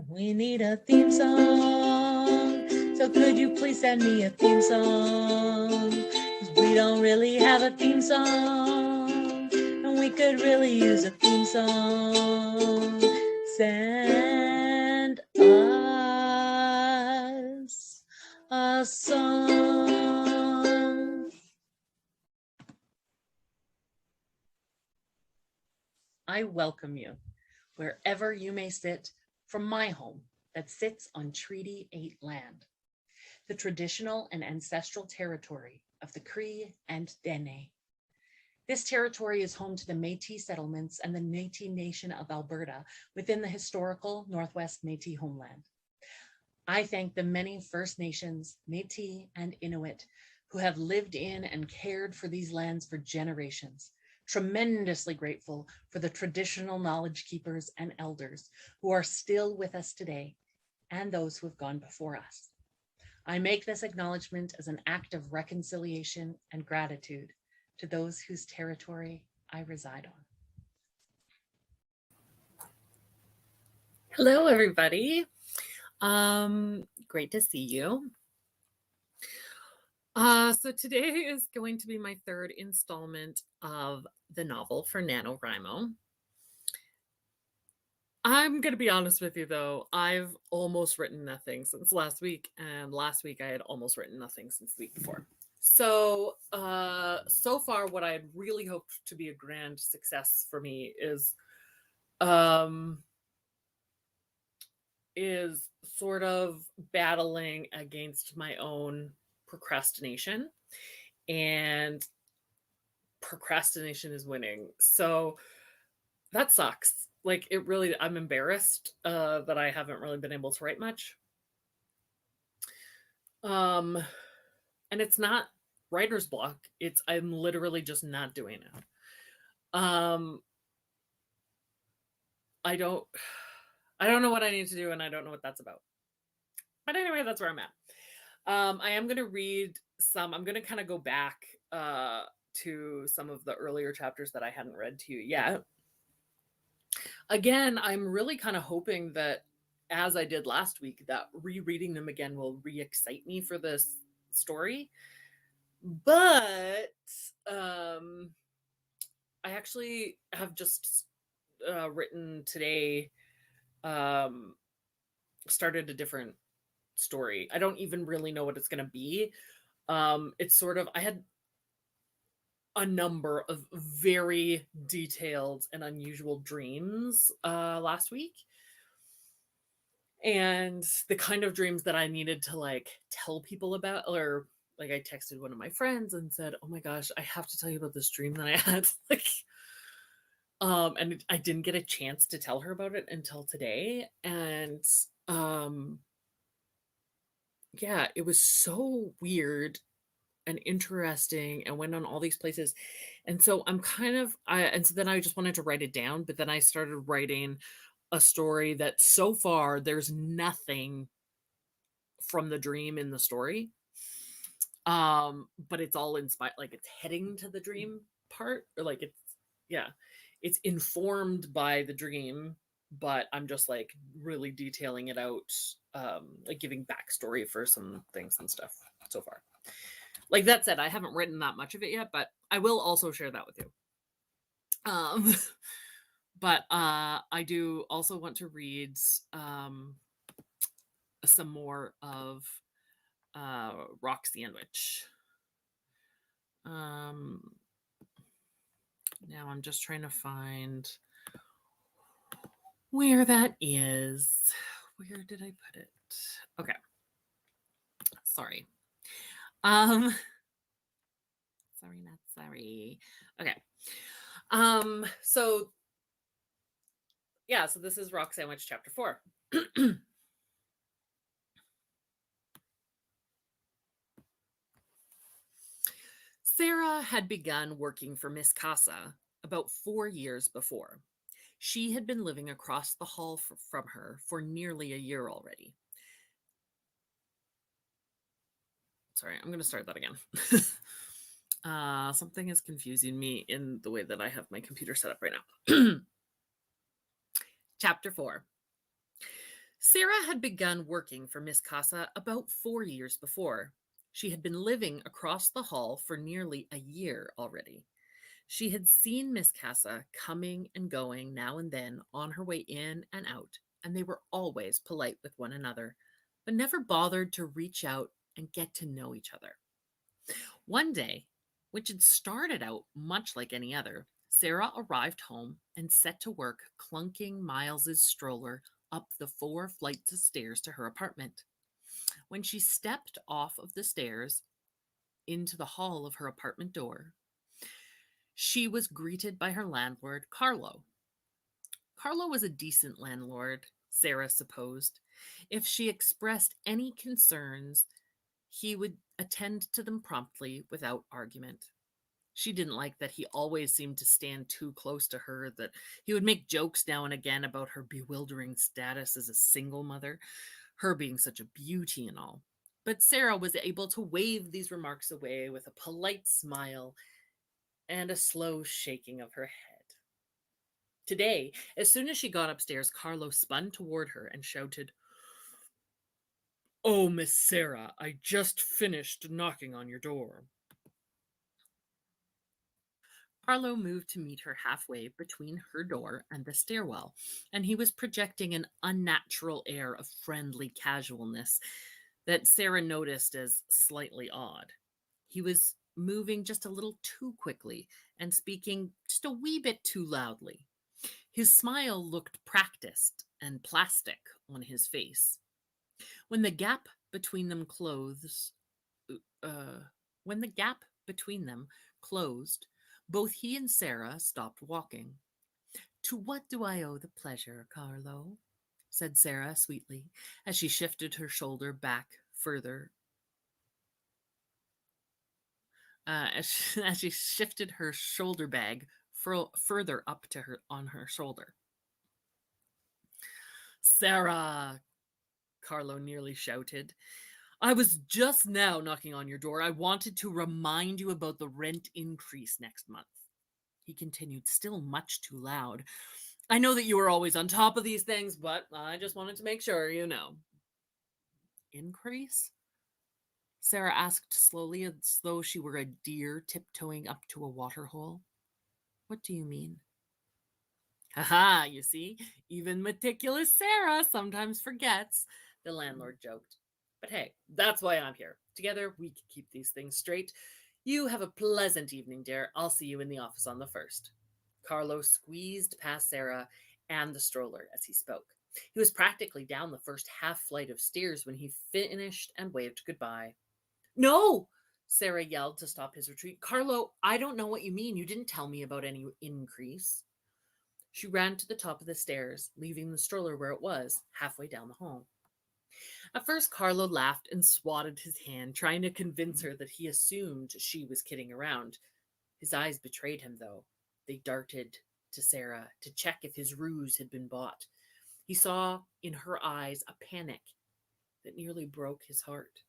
We need a theme song. So could you please send me a theme song? 'Cause we don't really have a theme song. And we could really use a theme song. Send us a song. I welcome you wherever you may sit from my home that sits on Treaty 8 land, the traditional and ancestral territory of the Cree and Dene. This territory is home to the Métis settlements and the Métis Nation of Alberta within the historical Northwest Métis homeland. I thank the many First Nations, Métis, and Inuit who have lived in and cared for these lands for generations. Tremendously grateful for the traditional knowledge keepers and elders who are still with us today and those who have gone before us. I make this acknowledgement as an act of reconciliation and gratitude to those whose territory I reside on. Hello, everybody. Great to see you. So today is going to be my third installment of the novel for NaNoWriMo. I'm going to be honest with you, though. I've almost written nothing since last week, and last week I had almost written nothing since the week before. So far, what I had really hoped to be a grand success for me is sort of battling against my own procrastination, and procrastination is winning. So that sucks. Like, it really, I'm embarrassed that I haven't really been able to write much. And it's not writer's block. I'm literally just not doing it. I don't know what I need to do, and I don't know what that's about. But anyway, that's where I'm at. I am going to read some. I'm going to kind of go back to some of the earlier chapters that I hadn't read to you yet. Again, I'm really kind of hoping that, as I did last week, that rereading them again will re-excite me for this story. But I actually have just written today, started a different story. I don't even really know what it's going to be. It's sort of, I had a number of very detailed and unusual dreams last week. And the kind of dreams that I needed to like tell people about, or like I texted one of my friends and said, "Oh my gosh, I have to tell you about this dream that I had." Like, and I didn't get a chance to tell her about it until today. And yeah, it was so weird and interesting and went on all these places. And so I'm kind of, and so then I just wanted to write it down, but then I started writing a story that so far there's nothing from the dream in the story. But it's all inspired, like it's heading to the dream part, or like it's informed by the dream, but I'm just like really detailing it out, like giving backstory for some things and stuff so far. Like that said, I haven't written that much of it yet, but I will also share that with you. But I do also want to read some more of Rock Sandwich. Now I'm just trying to find where that is. Where did I put it? Okay. Sorry. Sorry, not sorry. Okay. So yeah, so this is Rock Sandwich chapter 4. Sarah had begun working for Miss Casa about 4 years before. She had been living across the hall from her for nearly a year already. Sorry, I'm going to start that again. Something is confusing me in the way that I have my computer set up right now. Chapter 4. Sarah had begun working for Miss Casa about 4 years before. She had been living across the hall for nearly a year already. She had seen Miss Casa coming and going now and then on her way in and out, and they were always polite with one another, but never bothered to reach out and get to know each other. One day, which had started out much like any other, Sarah arrived home and set to work clunking Miles's stroller up the 4 flights of stairs to her apartment. When she stepped off of the stairs into the hall of her apartment door, she was greeted by her landlord, Carlo. Carlo was a decent landlord, Sarah supposed. If she expressed any concerns, he would attend to them promptly without argument. She didn't like that he always seemed to stand too close to her, that he would make jokes now and again about her bewildering status as a single mother, her being such a beauty and all. But Sarah was able to wave these remarks away with a polite smile and a slow shaking of her head. Today, as soon as she got upstairs, Carlo spun toward her and shouted, "Oh, Miss Sarah, I just finished knocking on your door." Carlo moved to meet her halfway between her door and the stairwell, and he was projecting an unnatural air of friendly casualness that Sarah noticed as slightly odd. He was moving just a little too quickly and speaking just a wee bit too loudly. His smile looked practiced and plastic on his face. When the gap between them clothes, uh, when the gap between them closed, both he and Sarah stopped walking. "To what do I owe the pleasure, Carlo?" said Sarah sweetly, as she shifted her shoulder back further. As she shifted her shoulder bag further up to her on her shoulder. "Sarah!" Carlo nearly shouted. "I was just now knocking on your door. I wanted to remind you about the rent increase next month," he continued, still much too loud. "I know that you are always on top of these things, but I just wanted to make sure you know." "Increase?" Sarah asked slowly, as though she were a deer tiptoeing up to a water hole. "What do you mean?" "Haha, you see, even meticulous Sarah sometimes forgets," the landlord joked. "But hey, that's why I'm here. Together we can keep these things straight. You have a pleasant evening, dear. I'll see you in the office on the 1st." Carlo squeezed past Sarah and the stroller as he spoke. He was practically down the first half flight of stairs when he finished and waved goodbye. "No!" Sarah yelled to stop his retreat. "Carlo, I don't know what you mean. You didn't tell me about any increase." She ran to the top of the stairs, leaving the stroller where it was, halfway down the hall. At first, Carlo laughed and swatted his hand, trying to convince her that he assumed she was kidding around. His eyes betrayed him, though. They darted to Sarah to check if his ruse had been bought. He saw in her eyes a panic that nearly broke his heart.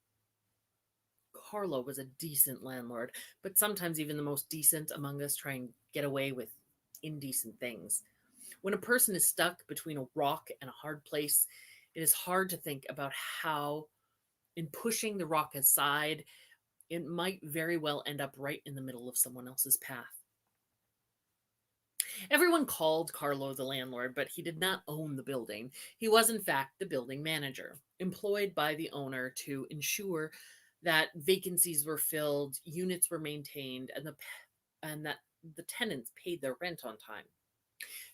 Carlo was a decent landlord, but sometimes even the most decent among us try and get away with indecent things. When a person is stuck between a rock and a hard place, it is hard to think about how, in pushing the rock aside, it might very well end up right in the middle of someone else's path. Everyone called Carlo the landlord, but he did not own the building. He was, in fact, the building manager, employed by the owner to ensure that vacancies were filled, units were maintained, and that the tenants paid their rent on time.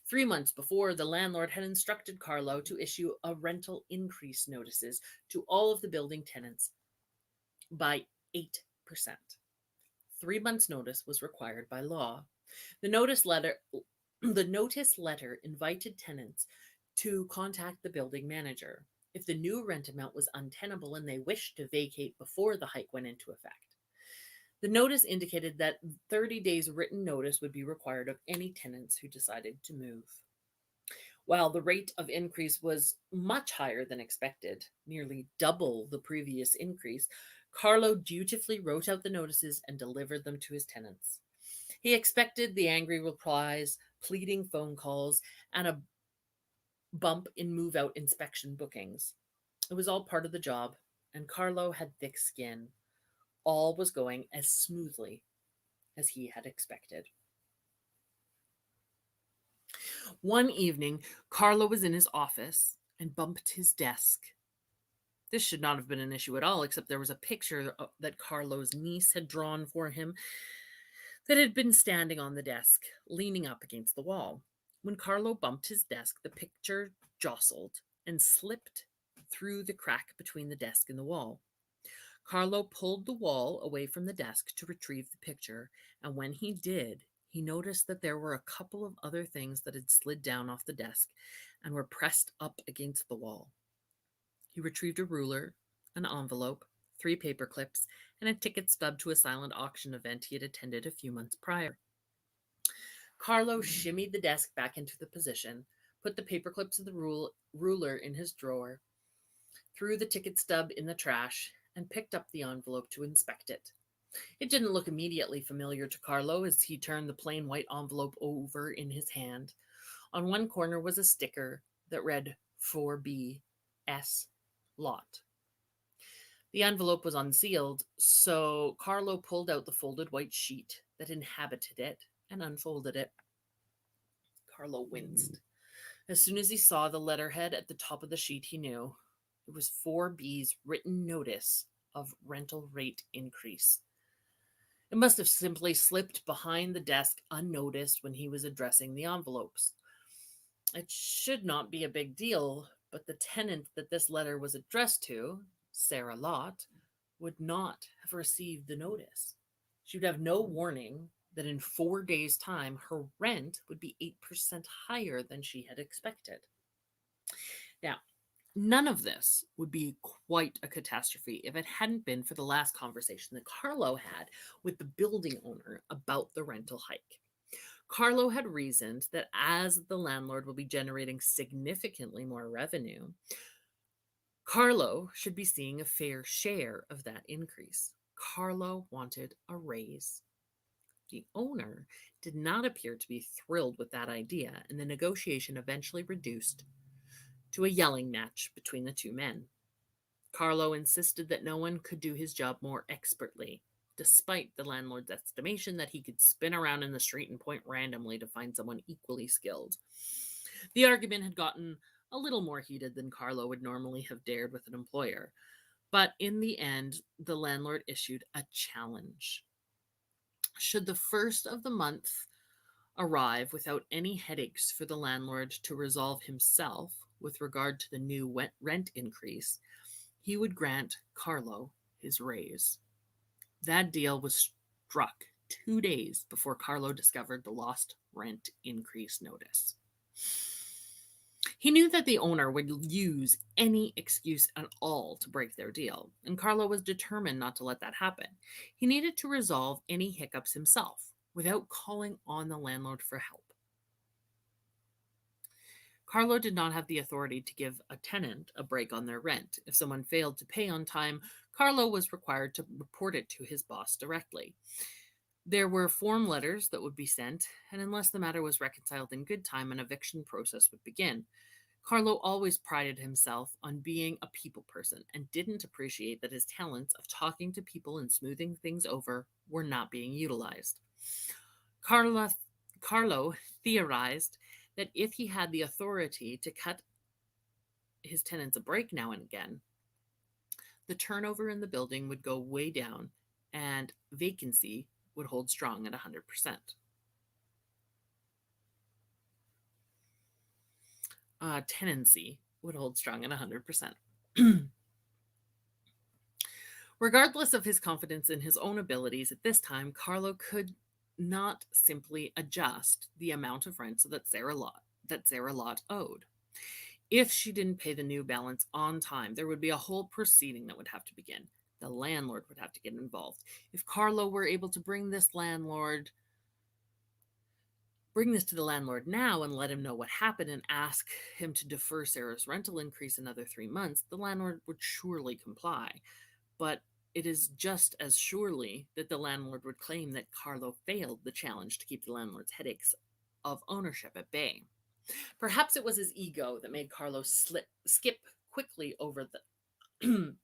3 months before, the landlord had instructed Carlo to issue a rental increase notices to all of the building tenants by 8%. 3 months' notice was required by law. The notice letter the notice letter invited tenants to contact the building manager if the new rent amount was untenable and they wished to vacate before the hike went into effect. The notice indicated that 30 days written notice would be required of any tenants who decided to move. While the rate of increase was much higher than expected, nearly double the previous increase, Carlo dutifully wrote out the notices and delivered them to his tenants. He expected the angry replies, pleading phone calls, and a bump in move out inspection bookings. It was all part of the job, and Carlo had thick skin. All was going as smoothly as he had expected. One evening, Carlo was in his office and bumped his desk. This should not have been an issue at all, except there was a picture that Carlo's niece had drawn for him that had been standing on the desk, leaning up against the wall. When Carlo bumped his desk, the picture jostled and slipped through the crack between the desk and the wall. Carlo pulled the wall away from the desk to retrieve the picture, and when he did, he noticed that there were a couple of other things that had slid down off the desk and were pressed up against the wall. He retrieved a ruler, an envelope, 3 paper clips, and a ticket stub to a silent auction event he had attended a few months prior. Carlo shimmied the desk back into the position, put the paper clips of the ruler in his drawer, threw the ticket stub in the trash, and picked up the envelope to inspect it. It didn't look immediately familiar to Carlo as he turned the plain white envelope over in his hand. On one corner was a sticker that read 4B S Lot. The envelope was unsealed, so Carlo pulled out the folded white sheet that inhabited it and unfolded it. Carlo winced. As soon as he saw the letterhead at the top of the sheet, he knew it was 4B's written notice of rental rate increase. It must have simply slipped behind the desk unnoticed when he was addressing the envelopes. It should not be a big deal, but the tenant that this letter was addressed to, Sarah Lott, would not have received the notice. She would have no warning that in 4 days' time her rent would be 8% higher than she had expected. Now, none of this would be quite a catastrophe if it hadn't been for the last conversation that Carlo had with the building owner about the rental hike. Carlo had reasoned that as the landlord will be generating significantly more revenue, Carlo should be seeing a fair share of that increase. Carlo wanted a raise. The owner did not appear to be thrilled with that idea, and the negotiation eventually reduced to a yelling match between the two men. Carlo insisted that no one could do his job more expertly, despite the landlord's estimation that he could spin around in the street and point randomly to find someone equally skilled. The argument had gotten a little more heated than Carlo would normally have dared with an employer, but in the end, the landlord issued a challenge. Should the first of the month arrive without any headaches for the landlord to resolve himself with regard to the new rent increase, he would grant Carlo his raise. That deal was struck 2 days before Carlo discovered the lost rent increase notice. He knew that the owner would use any excuse at all to break their deal, and Carlo was determined not to let that happen. He needed to resolve any hiccups himself without calling on the landlord for help. Carlo did not have the authority to give a tenant a break on their rent. If someone failed to pay on time, Carlo was required to report it to his boss directly. There were form letters that would be sent, and unless the matter was reconciled in good time, an eviction process would begin. Carlo always prided himself on being a people person and didn't appreciate that his talents of talking to people and smoothing things over were not being utilized. Carlo theorized that if he had the authority to cut his tenants a break now and again, the turnover in the building would go way down and vacancy would hold strong at 100%. Tenancy would hold strong at 100%. Regardless of his confidence in his own abilities at this time, Carlo could not simply adjust the amount of rent so that Sarah Lott owed. If she didn't pay the new balance on time, there would be a whole proceeding that would have to begin. The landlord would have to get involved. If Carlo were able to bring this to the landlord now and let him know what happened and ask him to defer Sarah's rental increase another 3 months, the landlord would surely comply. But it is just as surely that the landlord would claim that Carlo failed the challenge to keep the landlord's headaches of ownership at bay. Perhaps it was his ego that made Carlos skip quickly over the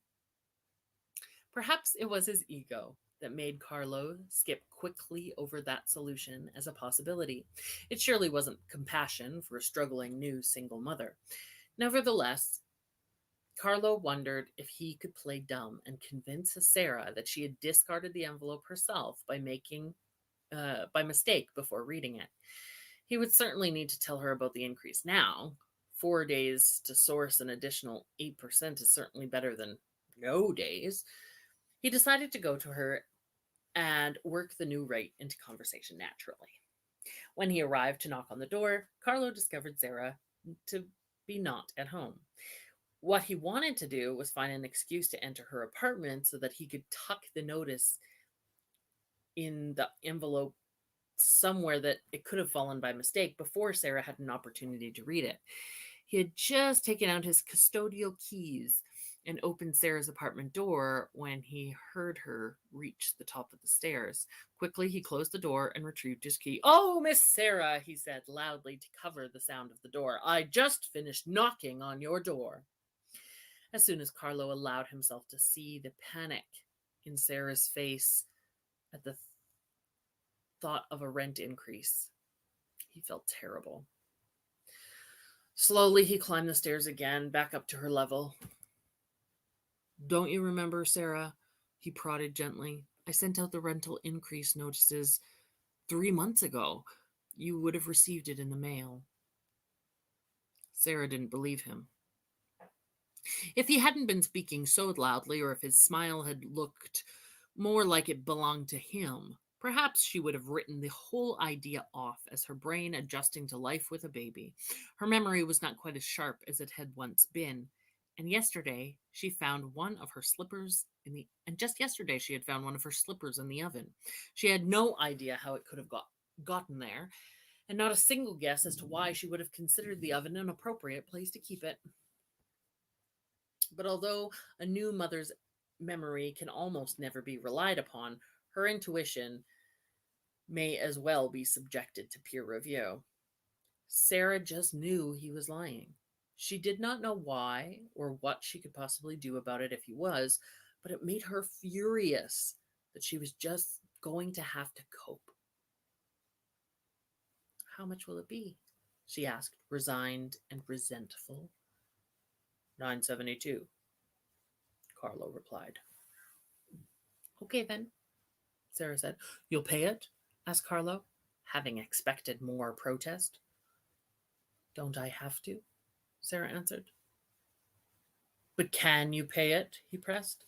Perhaps it was his ego that made Carlo skip quickly over that solution as a possibility. It surely wasn't compassion for a struggling new single mother. Nevertheless, Carlo wondered if he could play dumb and convince Sarah that she had discarded the envelope herself by mistake before reading it. He would certainly need to tell her about the increase now. 4 days to source an additional 8% is certainly better than no days. He decided to go to her and work the new rate into conversation naturally. When he arrived to knock on the door, Carlo discovered Sarah to be not at home. What he wanted to do was find an excuse to enter her apartment so that he could tuck the notice in the envelope somewhere that it could have fallen by mistake before Sarah had an opportunity to read it. He had just taken out his custodial keys and opened Sarah's apartment door when he heard her reach the top of the stairs. Quickly, he closed the door and retrieved his key. "Oh, Miss Sarah," he said loudly to cover the sound of the door. "I just finished knocking on your door." As soon as Carlo allowed himself to see the panic in Sarah's face at the thought of a rent increase, he felt terrible. Slowly, he climbed the stairs again, back up to her level. "Don't you remember, Sarah?" He prodded gently. "I sent out the rental increase notices 3 months ago. You would have received it in the mail." Sarah didn't believe him. If he hadn't been speaking so loudly, or if his smile had looked more like it belonged to him, perhaps she would have written the whole idea off as her brain adjusting to life with a baby. Her memory was not quite as sharp as it had once been, and yesterday she found one of her slippers in the and just yesterday she had found one of her slippers in the oven. She had no idea how it could have gotten there, and not a single guess as to why she would have considered the oven an appropriate place to keep it. But although a new mother's memory can almost never be relied upon, her intuition may as well be subjected to peer review. Sarah just knew he was lying. She did not know why or what she could possibly do about it if he was, but it made her furious that she was just going to have to cope. "How much will it be?" she asked, resigned and resentful. $9.72, Carlo replied. "Okay then," Sarah said. "You'll pay it?" asked Carlo, having expected more protest. "Don't I have to?" Sarah answered. "But can you pay it?" he pressed.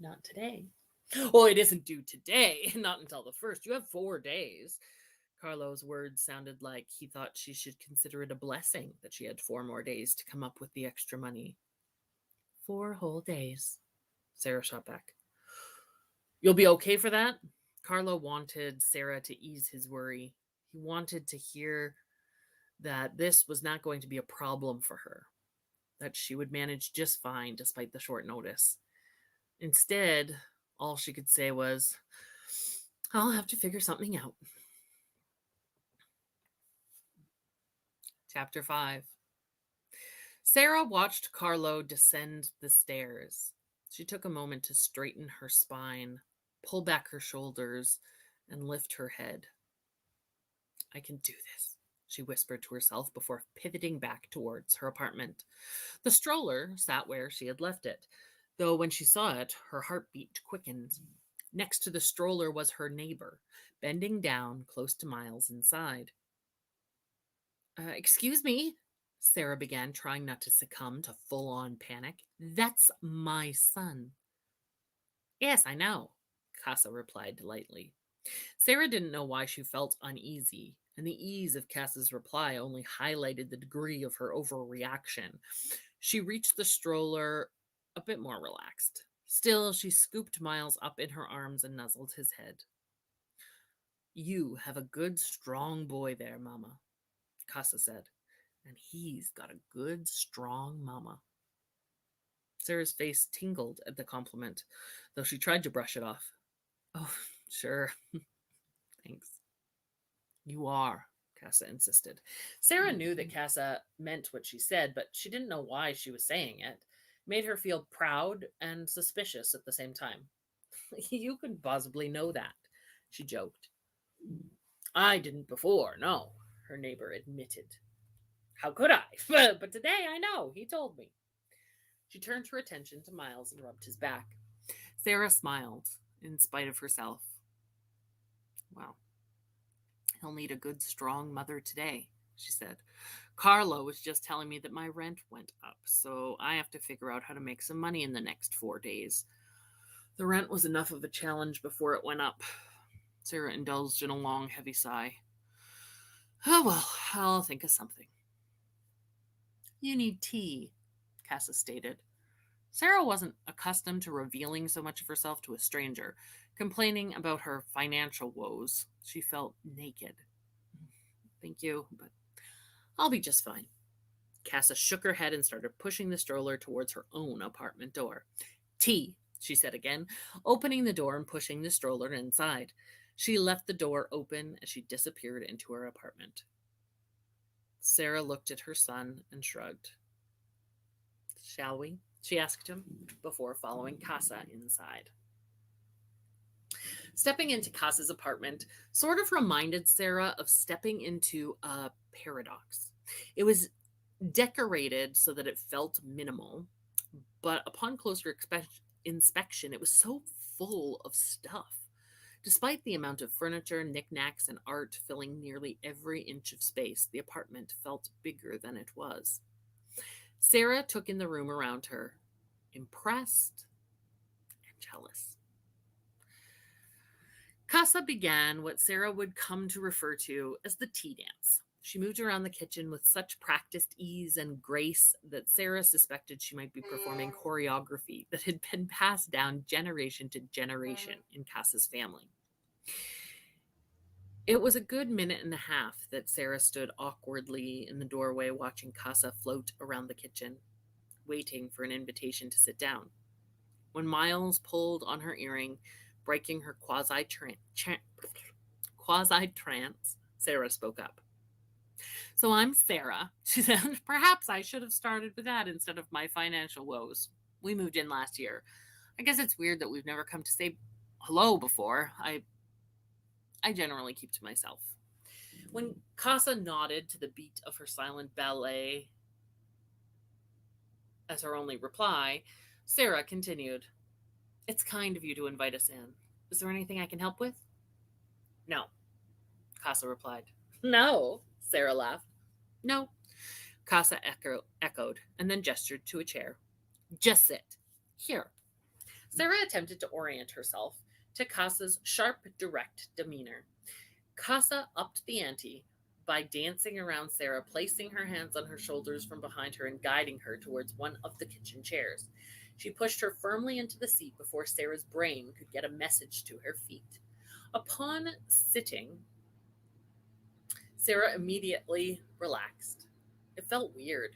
"Not today." "Oh, it isn't due today. Not until the 1st. You have 4 days." Carlo's words sounded like he thought she should consider it a blessing that she had 4 more days to come up with the extra money. 4 whole days, Sarah shot back. "You'll be okay for that?" Carlo wanted Sarah to ease his worry. He wanted to hear that this was not going to be a problem for her, that she would manage just fine despite the short notice. Instead, all she could say was, "I'll have to figure something out." Chapter 5. Sarah watched Carlo descend the stairs. She took a moment to straighten her spine, pull back her shoulders, and lift her head. "I can do this," she whispered to herself before pivoting back towards her apartment. The stroller sat where she had left it, though when she saw it, her heartbeat quickened. Next to the stroller was her neighbor, bending down close to Miles inside. Excuse me," Sarah began, trying not to succumb to full-on panic. "That's my son." "Yes, I know," Casa replied lightly. Sarah didn't know why she felt uneasy, and the ease of Cass's reply only highlighted the degree of her overreaction. She reached the stroller a bit more relaxed. Still, she scooped Miles up in her arms and nuzzled his head. "You have a good, strong boy there, Mama," Casa said. "And he's got a good, strong mama." Sarah's face tingled at the compliment, though she tried to brush it off. "Oh, sure. Thanks." "You are," Casa insisted. Sarah knew that Casa meant what she said, but she didn't know why she was saying it. It made her feel proud and suspicious at the same time. You could possibly know that, she joked. I didn't before, no, her neighbor admitted. How could I? But today I know, he told me. She turned her attention to Miles and rubbed his back. Sarah smiled in spite of herself. Well, he'll need a good, strong mother today, she said. Carlo was just telling me that my rent went up, so I have to figure out how to make some money in the next 4 days. The rent was enough of a challenge before it went up. Sarah indulged in a long, heavy sigh. Oh, well, I'll think of something. You need tea, Casa stated. Sarah wasn't accustomed to revealing so much of herself to a stranger. Complaining about her financial woes, she felt naked. Thank you, but I'll be just fine. Casa shook her head and started pushing the stroller towards her own apartment door. Tea, she said again, opening the door and pushing the stroller inside. She left the door open as she disappeared into her apartment. Sarah looked at her son and shrugged. Shall we? She asked him before following Casa inside. Stepping into Casa's apartment sort of reminded Sarah of stepping into a paradox. It was decorated so that it felt minimal, but upon closer inspection, it was so full of stuff. Despite the amount of furniture, knickknacks, and art filling nearly every inch of space, the apartment felt bigger than it was. Sarah took in the room around her, impressed and jealous. Casa began what Sarah would come to refer to as the tea dance. She moved around the kitchen with such practiced ease and grace that Sarah suspected she might be performing choreography that had been passed down generation to generation in Casa's family. It was a good minute and a half that Sarah stood awkwardly in the doorway watching Casa float around the kitchen, waiting for an invitation to sit down. When Miles pulled on her earring, breaking her quasi-trance, Sarah spoke up. So I'm Sarah, she said. Perhaps I should have started with that instead of my financial woes. We moved in last year. I guess it's weird that we've never come to say hello before. I generally keep to myself. When Casa nodded to the beat of her silent ballet as her only reply, Sarah continued, It's kind of you to invite us in. Is there anything I can help with? No, Casa replied. No, Sarah laughed. No, Casa echoed and then gestured to a chair. Just sit. Here. Sarah attempted to orient herself to Casa's sharp, direct demeanor. Casa upped the ante by dancing around Sarah, placing her hands on her shoulders from behind her and guiding her towards one of the kitchen chairs. She pushed her firmly into the seat before Sarah's brain could get a message to her feet. Upon sitting, Sarah immediately relaxed. It felt weird.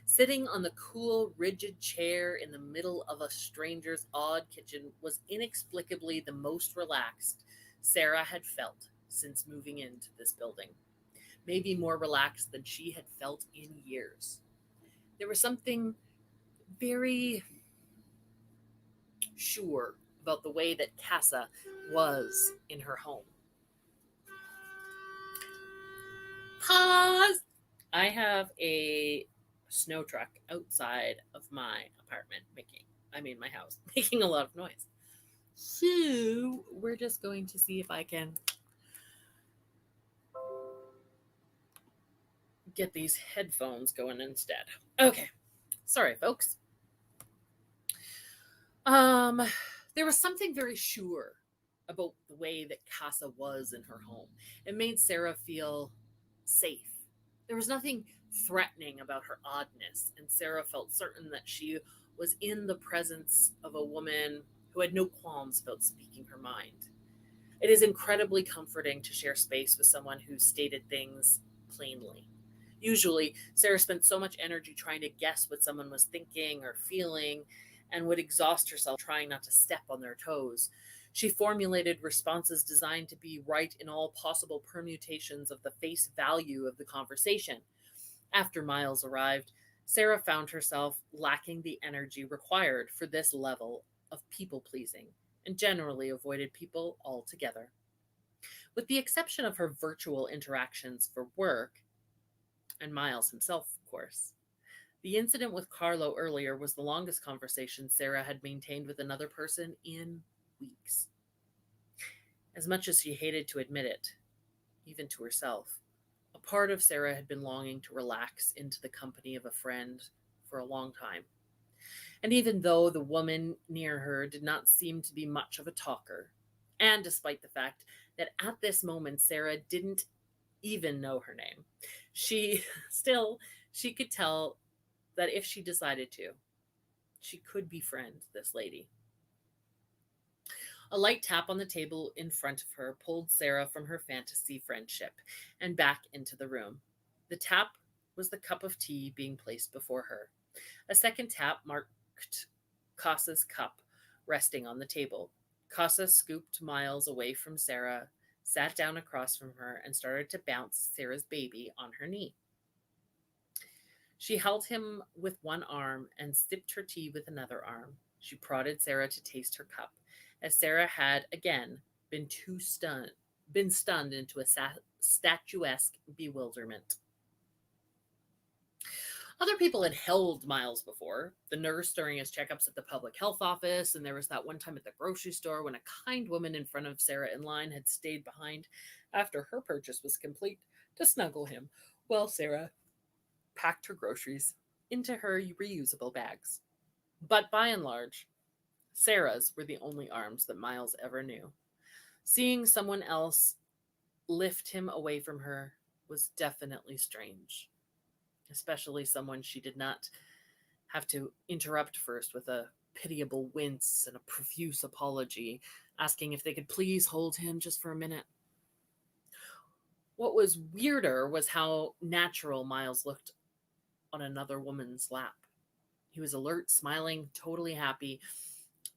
Sitting on the cool, rigid chair in the middle of a stranger's odd kitchen was inexplicably the most relaxed Sarah had felt since moving into this building. Maybe more relaxed than she had felt in years. There was something very sure about the way that Casa was in her home. Pause! I have a snow truck outside of my apartment my house, making a lot of noise. So we're just going to see if I can get these headphones going instead. Okay. Sorry, folks. There was something very sure about the way that Casa was in her home. It made Sarah feel safe. There was nothing threatening about her oddness, and Sarah felt certain that she was in the presence of a woman who had no qualms about speaking her mind. It is incredibly comforting to share space with someone who stated things plainly. Usually, Sarah spent so much energy trying to guess what someone was thinking or feeling and would exhaust herself trying not to step on their toes. She formulated responses designed to be right in all possible permutations of the face value of the conversation. After Miles arrived, Sarah found herself lacking the energy required for this level of people pleasing and generally avoided people altogether. With the exception of her virtual interactions for work, and Miles himself, of course. The incident with Carlo earlier was the longest conversation Sarah had maintained with another person in weeks. As much as she hated to admit it, even to herself, a part of Sarah had been longing to relax into the company of a friend for a long time. And even though the woman near her did not seem to be much of a talker, and despite the fact that at this moment Sarah didn't even know her name, she still she could tell that if she decided to, she could befriend this lady. A light tap on the table in front of her pulled Sarah from her fantasy friendship and back into the room. The tap was the cup of tea being placed before her. A second tap marked Casa's cup resting on the table. Casa scooped Miles away from Sarah, sat down across from her, and started to bounce Sarah's baby on her knee. She held him with one arm and sipped her tea with another arm. She prodded Sarah to taste her cup, as Sarah had again been stunned into a statuesque bewilderment. Other people had held Miles before. The nurse during his checkups at the public health office, and there was that one time at the grocery store when a kind woman in front of Sarah in line had stayed behind after her purchase was complete to snuggle him while Sarah packed her groceries into her reusable bags. But by and large, Sarah's were the only arms that Miles ever knew. Seeing someone else lift him away from her was definitely strange, especially someone she did not have to interrupt first with a pitiable wince and a profuse apology, asking if they could please hold him just for a minute. What was weirder was how natural Miles looked on another woman's lap. He was alert, smiling, totally happy.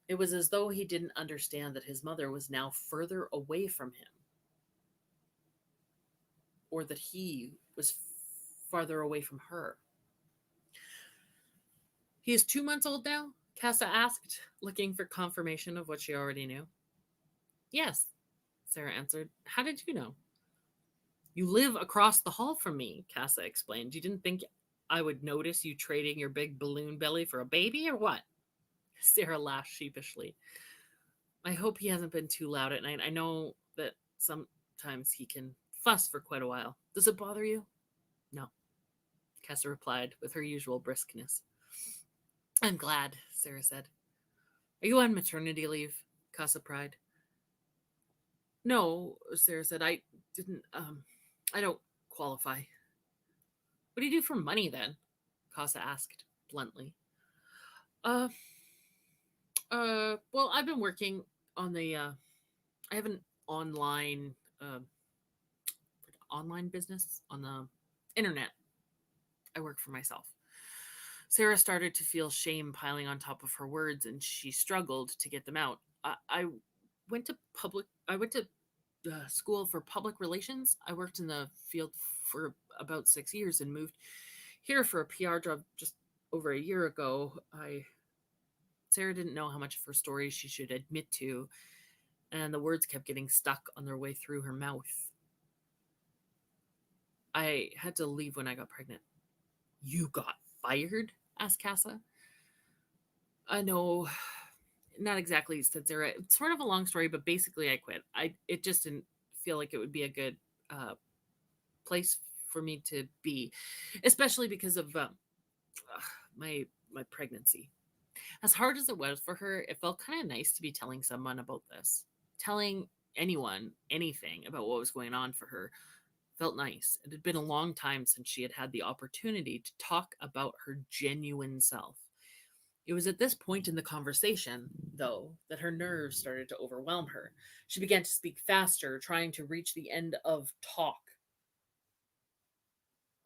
It was as though he didn't understand that his mother was now further away from him, or that he was farther away from her. He is 2 months old now? Casa asked, looking for confirmation of what she already knew. Yes, Sarah answered. How did you know? You live across the hall from me, Casa explained. You didn't think I would notice you trading your big balloon belly for a baby or what? Sarah laughed sheepishly. I hope he hasn't been too loud at night. I know that sometimes he can fuss for quite a while. Does it bother you? No, Casa replied with her usual briskness. I'm glad, Sarah said. Are you on maternity leave? Casa pried. No, Sarah said. I don't qualify. What do you do for money then? Casa asked bluntly. Uh, well, I've been working on I have an online business on the internet. I work for myself. Sarah started to feel shame piling on top of her words, and she struggled to get them out. I went to school for public relations. I worked in the field for about 6 years and moved here for a PR job just over a year ago. Sarah didn't know how much of her story she should admit to, and the words kept getting stuck on their way through her mouth. I had to leave when I got pregnant. You got fired? Asked Casa. No, not exactly, said Sarah. It's sort of a long story, but basically I quit. It just didn't feel like it would be a good place for me to be, especially because of my pregnancy. As hard as it was for her, it felt kind of nice to be telling someone about this. Telling anyone anything about what was going on for her felt nice. It had been a long time since she had had the opportunity to talk about her genuine self. It was at this point in the conversation, though, that her nerves started to overwhelm her. She began to speak faster, trying to reach the end of talk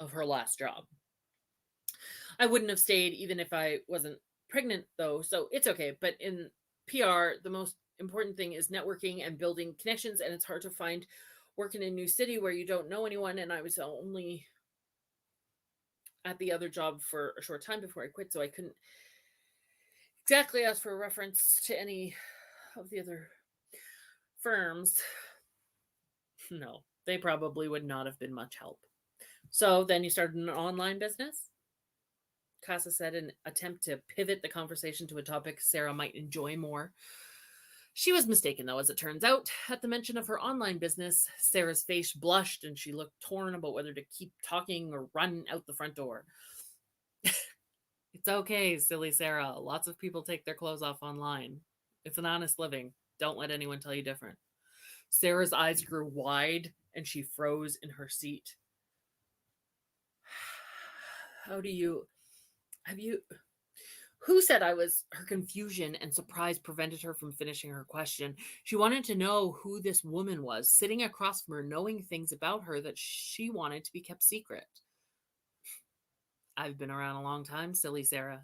of her last job. I wouldn't have stayed even if I wasn't pregnant, though, so it's okay. But in PR, the most important thing is networking and building connections, and it's hard to find work in a new city where you don't know anyone. And I was only at the other job for a short time before I quit, so I couldn't exactly ask for a reference to any of the other firms. No, they probably would not have been much help. So then you started an online business? Casa said, in an attempt to pivot the conversation to a topic Sarah might enjoy more. She was mistaken, though, as it turns out. At the mention of her online business, Sarah's face blushed and she looked torn about whether to keep talking or run out the front door. It's okay, silly Sarah. Lots of people take their clothes off online. It's an honest living. Don't let anyone tell you different. Sarah's eyes grew wide and she froze in her seat. How do you. Have you. Who said I was? Her confusion and surprise prevented her from finishing her question. She wanted to know who this woman was, sitting across from her, knowing things about her that she wanted to be kept secret. I've been around a long time, silly Sarah.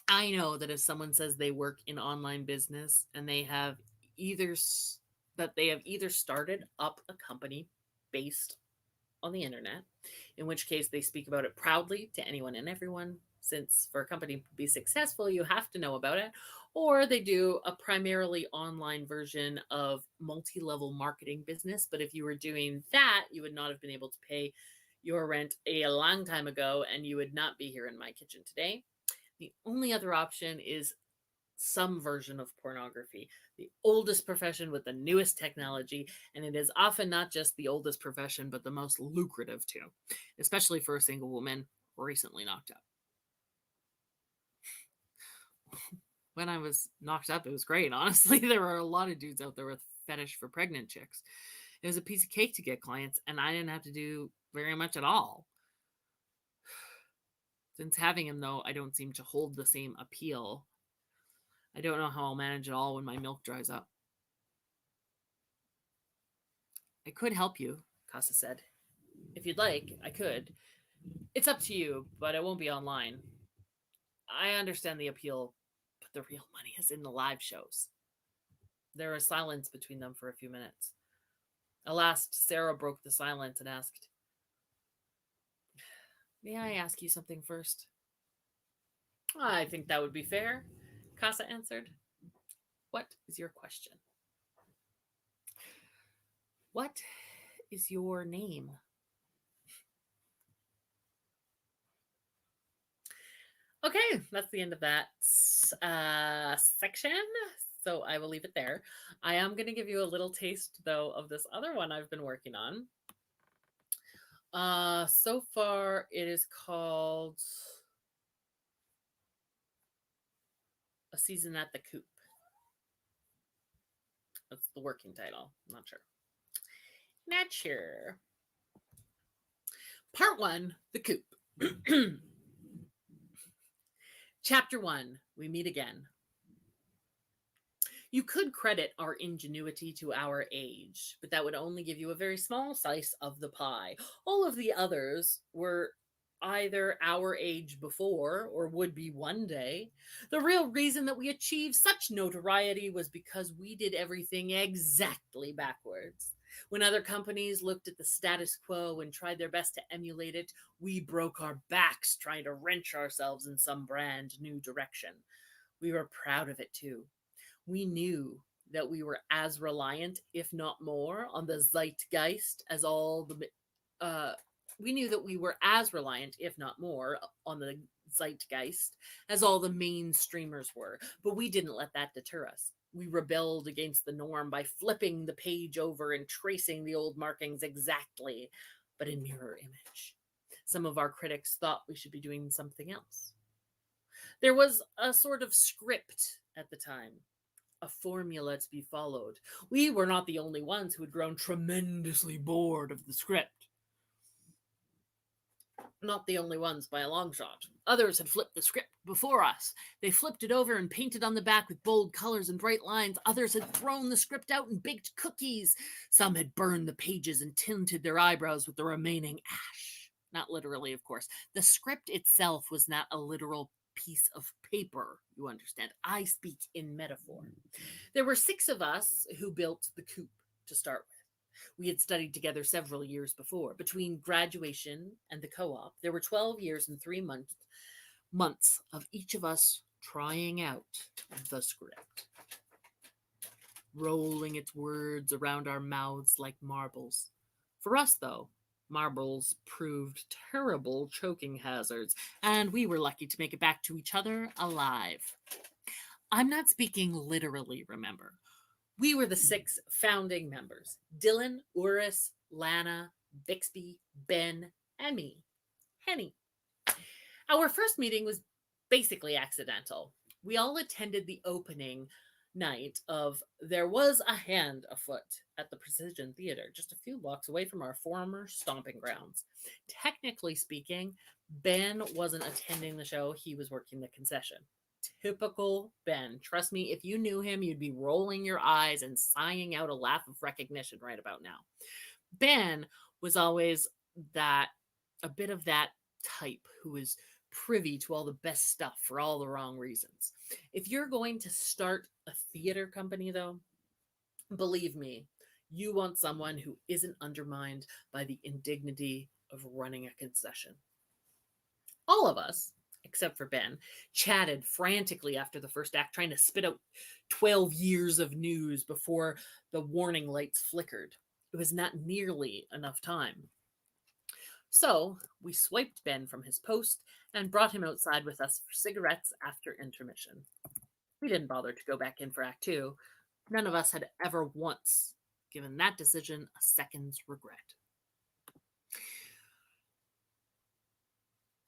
I know that if someone says they work in online business and they have either started up a company based on the internet, in which case they speak about it proudly to anyone and everyone, since for a company to be successful, you have to know about it, or they do a primarily online version of multi-level marketing business. But if you were doing that, you would not have been able to pay your rent a long time ago, and you would not be here in my kitchen today. The only other option is some version of pornography, the oldest profession with the newest technology, and it is often not just the oldest profession, but the most lucrative too, especially for a single woman recently knocked up. When I was knocked up, it was great. Honestly, there were a lot of dudes out there with fetish for pregnant chicks. It was a piece of cake to get clients, and I didn't have to do very much at all. Since having him, though, I don't seem to hold the same appeal. I don't know how I'll manage it all when my milk dries up. I could help you, Casa said. If you'd like, I could. It's up to you, but it won't be online. I understand the appeal, but the real money is in the live shows. There was silence between them for a few minutes. At last, Sarah broke the silence and asked, "May I ask you something first?" "I think that would be fair," Casa answered. "What is your question?" "What is your name?" Okay, that's the end of that section. So I will leave it there. I am going to give you a little taste, though, of this other one I've been working on. So far, it is called A Season at the Coop. That's the working title. Not sure. Not sure. Part 1, The Coop. Chapter 1, We Meet Again. You could credit our ingenuity to our age, but that would only give you a very small slice of the pie. All of the others were either our age before or would be one day. The real reason that we achieved such notoriety was because we did everything exactly backwards. When other companies looked at the status quo and tried their best to emulate it, we broke our backs trying to wrench ourselves in some brand new direction. We were proud of it too. We knew that we were as reliant, if not more, on the zeitgeist as all the we knew that we were as reliant, if not more, on the zeitgeist as all the mainstreamers were, but we didn't let that deter us. We rebelled against the norm by flipping the page over and tracing the old markings exactly, but in mirror image. Some of our critics thought we should be doing something else. There was a sort of script at the time, a formula to be followed. We were not the only ones who had grown tremendously bored of the script. Not the only ones by a long shot. Others had flipped the script before us. They flipped it over and painted on the back with bold colors and bright lines. Others had thrown the script out and baked cookies. Some had burned the pages and tinted their eyebrows with the remaining ash. Not literally, of course. The script itself was not a literal piece of paper, you understand. I speak in metaphor. There were 6 of us who built the coop to start with. We had studied together several years before. Between graduation and the co-op, there were 12 years and 3 months of each of us trying out the script, rolling its words around our mouths like marbles. For us, though, marbles proved terrible choking hazards, and we were lucky to make it back to each other alive. I'm not speaking literally, remember. We were the 6 founding members: Dylan, Uris, Lana, Bixby, Ben, and me, Henny. Our first meeting was basically accidental. We all attended the opening night of There Was a Hand Afoot at the Precision Theater, just a few blocks away from our former stomping grounds. Technically speaking, Ben wasn't attending the show, he was working the concession. Typical Ben. Trust me, if you knew him, you'd be rolling your eyes and sighing out a laugh of recognition right about now. Ben was always a bit of that type who was privy to all the best stuff for all the wrong reasons. If you're going to start a theater company, though, believe me, you want someone who isn't undermined by the indignity of running a concession. All of us, except for Ben, chatted frantically after the first act, trying to spit out 12 years of news before the warning lights flickered. It was not nearly enough time. So we swiped Ben from his post and brought him outside with us for cigarettes after intermission. We didn't bother to go back in for Act 2. None of us had ever once given that decision a second's regret.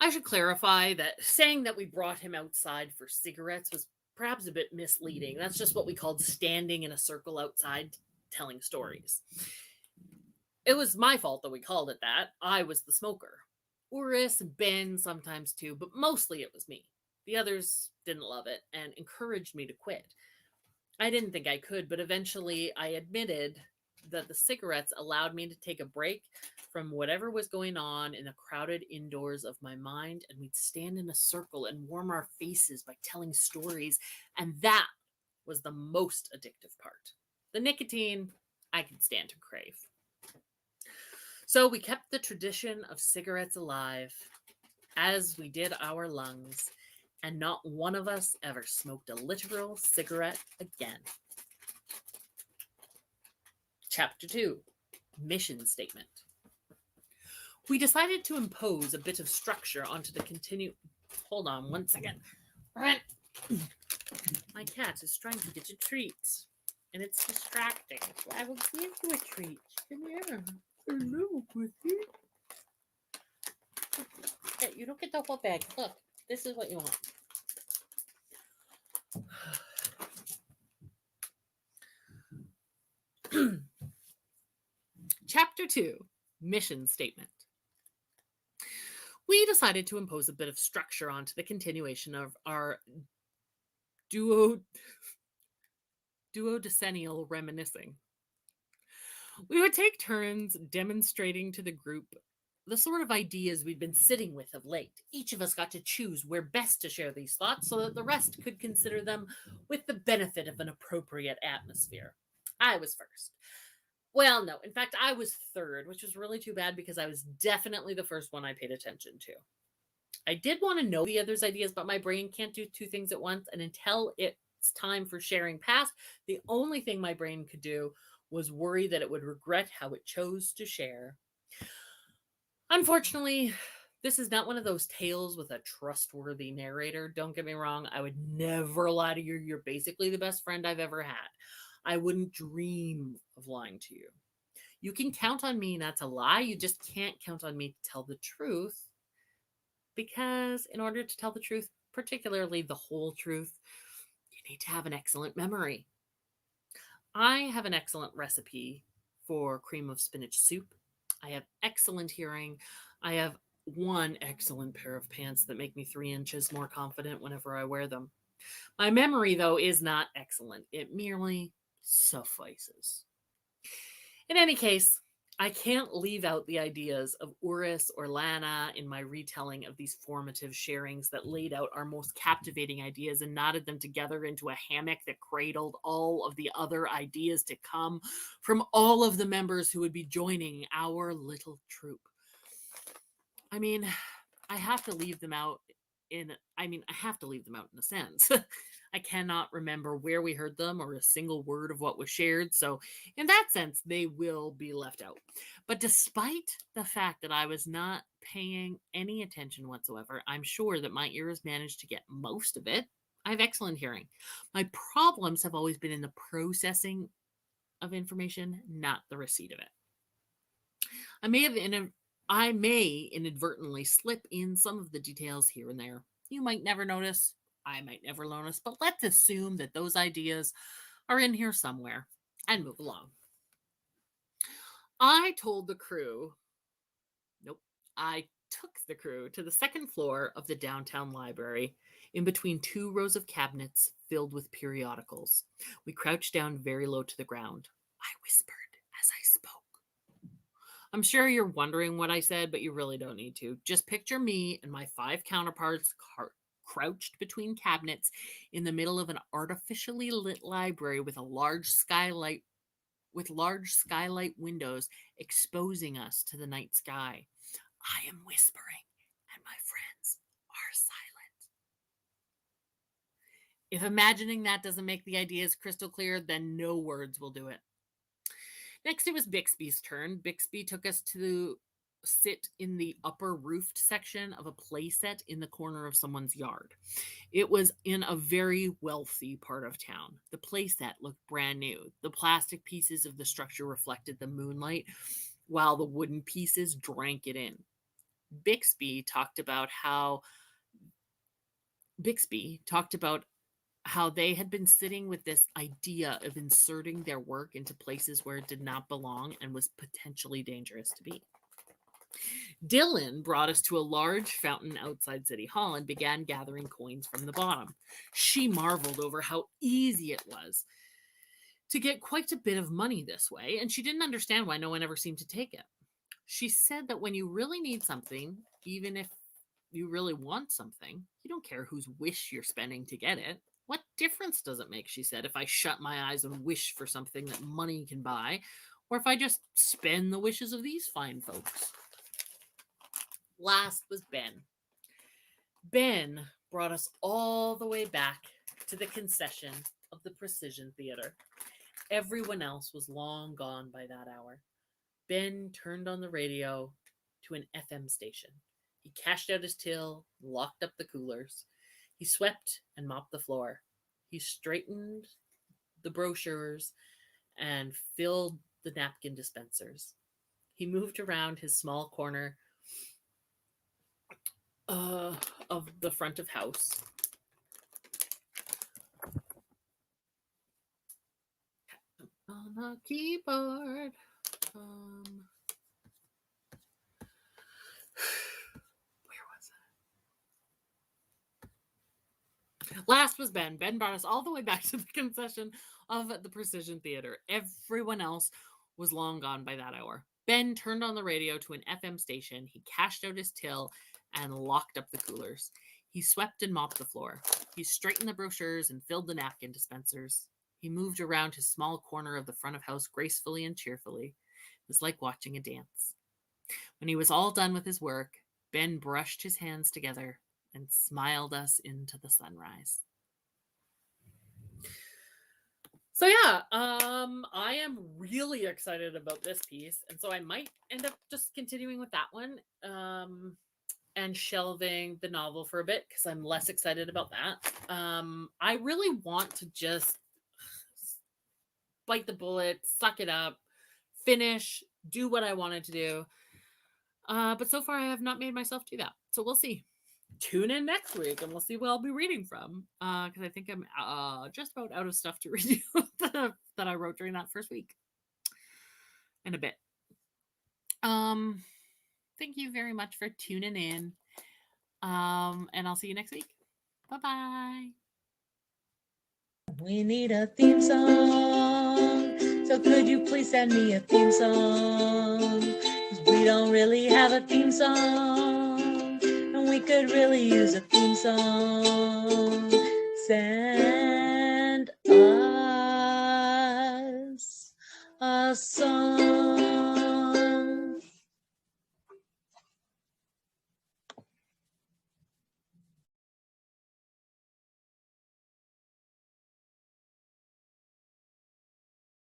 I should clarify that saying that we brought him outside for cigarettes was perhaps a bit misleading. That's just what we called standing in a circle outside telling stories. It was my fault that we called it that. I was the smoker. Uris and Ben sometimes too, but mostly it was me. The others didn't love it and encouraged me to quit. I didn't think I could, but eventually I admitted that the cigarettes allowed me to take a break from whatever was going on in the crowded indoors of my mind, and we'd stand in a circle and warm our faces by telling stories, and that was the most addictive part. The nicotine, I could stand to crave. So we kept the tradition of cigarettes alive, as we did our lungs, and not one of us ever smoked a literal cigarette again. Chapter 2, Mission Statement. We decided to impose a bit of structure onto the Hold on one second. My cat is trying to get a treat, and it's distracting. So I will give you a treat. Come here. Hello, Chrissy. Hey, you don't get the whole bag. Look, this is what you want. Chapter 2, Mission Statement. We decided to impose a bit of structure onto the continuation of our duodecennial reminiscing. We would take turns demonstrating to the group the sort of ideas we'd been sitting with of late. Each of us got to choose where best to share these thoughts so that the rest could consider them with the benefit of an appropriate atmosphere. I was first. Well, no, in fact, I was third, which was really too bad because I was definitely the first one I paid attention to. I did want to know the others' ideas, but my brain can't do 2 things at once, and until it's time for sharing passed, the only thing my brain could do was worry that it would regret how it chose to share. Unfortunately, this is not one of those tales with a trustworthy narrator. Don't get me wrong, I would never lie to you. You're basically the best friend I've ever had. I wouldn't dream of lying to you. You can count on me not to lie. You just can't count on me to tell the truth. Because in order to tell the truth, particularly the whole truth, you need to have an excellent memory. I have an excellent recipe for cream of spinach soup. I have excellent hearing. I have one excellent pair of pants that make me 3 inches more confident whenever I wear them. My memory, though, is not excellent. It merely suffices. In any case, I can't leave out the ideas of Urus or Lana in my retelling of these formative sharings that laid out our most captivating ideas and knotted them together into a hammock that cradled all of the other ideas to come from all of the members who would be joining our little troop. I mean, I have to leave them out I have to leave them out in a sense. I cannot remember where we heard them or a single word of what was shared. So, in that sense, they will be left out. But despite the fact that I was not paying any attention whatsoever, I'm sure that my ears managed to get most of it. I have excellent hearing. My problems have always been in the processing of information, not the receipt of it. I may inadvertently slip in some of the details here and there. You might never notice. I might never notice, but let's assume that those ideas are in here somewhere and move along. I told the crew, nope, I took the crew to the second floor of the downtown library in between two rows of cabinets filled with periodicals. We crouched down very low to the ground. I whispered as I spoke. I'm sure you're wondering what I said, but you really don't need to. Just picture me and my 5 counterparts crouched between cabinets in the middle of an artificially lit library with large skylight windows exposing us to the night sky. I am whispering and my friends are silent. If imagining that doesn't make the ideas crystal clear, then no words will do it. Next, it was Bixby's turn. Bixby took us to sit in the upper roofed section of a playset in the corner of someone's yard. It was in a very wealthy part of town. The playset looked brand new. The plastic pieces of the structure reflected the moonlight, while the wooden pieces drank it in. Bixby talked about how they had been sitting with this idea of inserting their work into places where it did not belong and was potentially dangerous to be. Dylan brought us to a large fountain outside City Hall and began gathering coins from the bottom. She marveled over how easy it was to get quite a bit of money this way, and she didn't understand why no one ever seemed to take it. She said that when you really need something, even if you really want something, you don't care whose wish you're spending to get it. What difference does it make, she said, if I shut my eyes and wish for something that money can buy, or if I just spend the wishes of these fine folks? Last was Ben. Ben brought us all the way back to the concession of the Precision Theater. Everyone else was long gone by that hour. Ben turned on the radio to an FM station. He cashed out his till, locked up the coolers. He swept and mopped the floor. He straightened the brochures and filled the napkin dispensers. He moved around his small corner of the front of house. On a keyboard. Where was it? Last was Ben. Ben brought us all the way back to the concession of the Precision Theater. Everyone else was long gone by that hour. Ben turned on the radio to an FM station. He cashed out his till and locked up the coolers. He swept and mopped the floor. He straightened the brochures and filled the napkin dispensers. He moved around his small corner of the front of house gracefully and cheerfully. It was like watching a dance. When he was all done with his work, Ben brushed his hands together and smiled us into the sunrise. So yeah, I am really excited about this piece, and so I might end up just continuing with that one. And shelving the novel for a bit because I'm less excited about that. I really want to just bite the bullet, suck it up, finish, do what I wanted to do. But so far, I have not made myself do that. So we'll see. Tune in next week and we'll see what I'll be reading from. Because I think I'm just about out of stuff to read that I wrote during that first week. In a bit. Thank you very much for tuning in. And I'll see you next week. Bye-bye. We need a theme song. So could you please send me a theme song? 'Cause we don't really have a theme song, and we could really use a theme song. Send us a song.